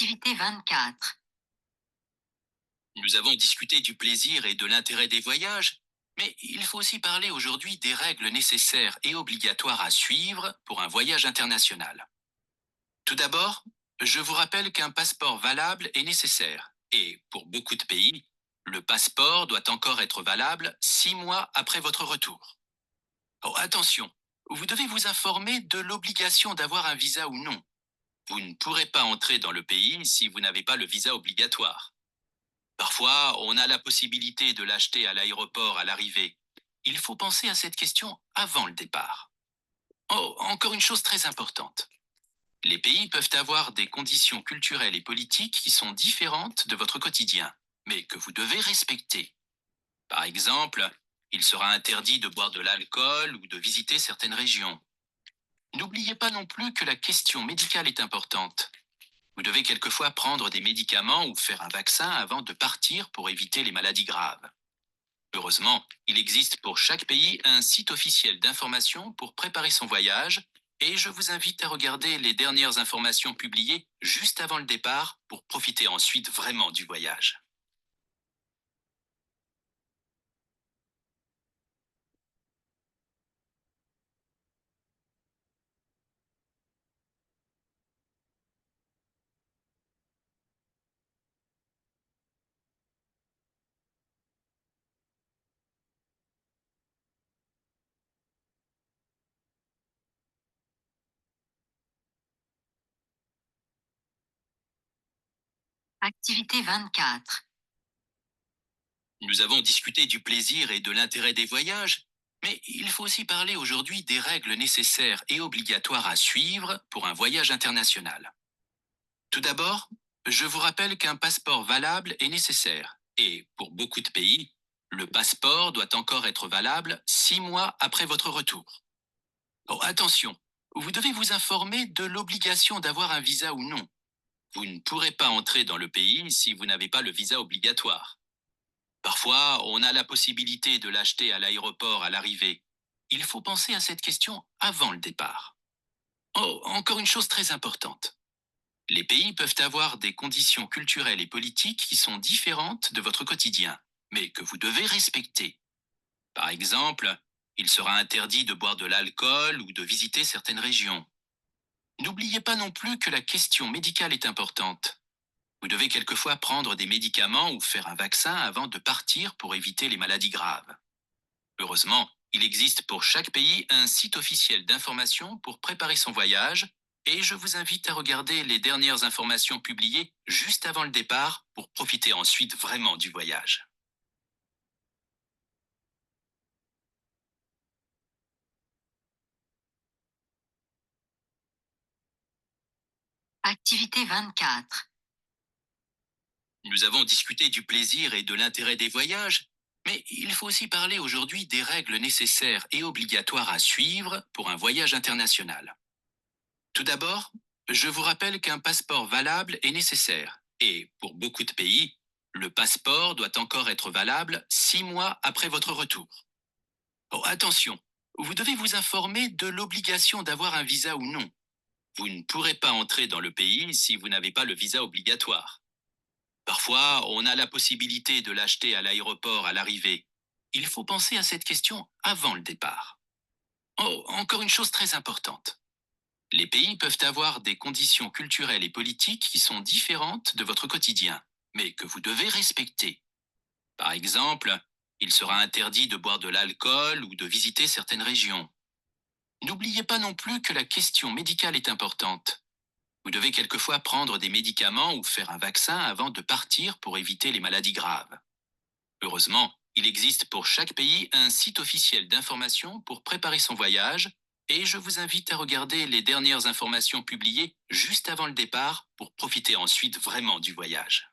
Activité 24. Nous avons discuté du plaisir et de l'intérêt des voyages, mais il faut aussi parler aujourd'hui des règles nécessaires et obligatoires à suivre pour un voyage international. Tout d'abord, je vous rappelle qu'un passeport valable est nécessaire, et pour beaucoup de pays, le passeport doit encore être valable 6 mois après votre retour. Oh, attention, vous devez vous informer de l'obligation d'avoir un visa ou non. Vous ne pourrez pas entrer dans le pays si vous n'avez pas le visa obligatoire. Parfois, on a la possibilité de l'acheter à l'aéroport à l'arrivée. Il faut penser à cette question avant le départ. Oh, encore une chose très importante. Les pays peuvent avoir des conditions culturelles et politiques qui sont différentes de votre quotidien, mais que vous devez respecter. Par exemple, il sera interdit de boire de l'alcool ou de visiter certaines régions. N'oubliez pas non plus que la question médicale est importante. Vous devez quelquefois prendre des médicaments ou faire un vaccin avant de partir pour éviter les maladies graves. Heureusement, il existe pour chaque pays un site officiel d'information pour préparer son voyage et je vous invite à regarder les dernières informations publiées juste avant le départ pour profiter ensuite vraiment du voyage. Activité 24. Nous avons discuté du plaisir et de l'intérêt des voyages, mais il faut aussi parler aujourd'hui des règles nécessaires et obligatoires à suivre pour un voyage international. Tout d'abord, je vous rappelle qu'un passeport valable est nécessaire, et pour beaucoup de pays, le passeport doit encore être valable 6 mois après votre retour. Oh, attention, vous devez vous informer de l'obligation d'avoir un visa ou non. Vous ne pourrez pas entrer dans le pays si vous n'avez pas le visa obligatoire. Parfois, on a la possibilité de l'acheter à l'aéroport à l'arrivée. Il faut penser à cette question avant le départ. Oh, encore une chose très importante. Les pays peuvent avoir des conditions culturelles et politiques qui sont différentes de votre quotidien, mais que vous devez respecter. Par exemple, il sera interdit de boire de l'alcool ou de visiter certaines régions. N'oubliez pas non plus que la question médicale est importante. Vous devez quelquefois prendre des médicaments ou faire un vaccin avant de partir pour éviter les maladies graves. Heureusement, il existe pour chaque pays un site officiel d'information pour préparer son voyage et je vous invite à regarder les dernières informations publiées juste avant le départ pour profiter ensuite vraiment du voyage. Activité 24. Nous avons discuté du plaisir et de l'intérêt des voyages, mais il faut aussi parler aujourd'hui des règles nécessaires et obligatoires à suivre pour un voyage international. Tout d'abord, je vous rappelle qu'un passeport valable est nécessaire, et pour beaucoup de pays, le passeport doit encore être valable 6 mois après votre retour. Oh, attention, vous devez vous informer de l'obligation d'avoir un visa ou non. Vous ne pourrez pas entrer dans le pays si vous n'avez pas le visa obligatoire. Parfois, on a la possibilité de l'acheter à l'aéroport à l'arrivée. Il faut penser à cette question avant le départ. Oh, encore une chose très importante. Les pays peuvent avoir des conditions culturelles et politiques qui sont différentes de votre quotidien, mais que vous devez respecter. Par exemple, il sera interdit de boire de l'alcool ou de visiter certaines régions. N'oubliez pas non plus que la question médicale est importante. Vous devez quelquefois prendre des médicaments ou faire un vaccin avant de partir pour éviter les maladies graves. Heureusement, il existe pour chaque pays un site officiel d'information pour préparer son voyage et je vous invite à regarder les dernières informations publiées juste avant le départ pour profiter ensuite vraiment du voyage.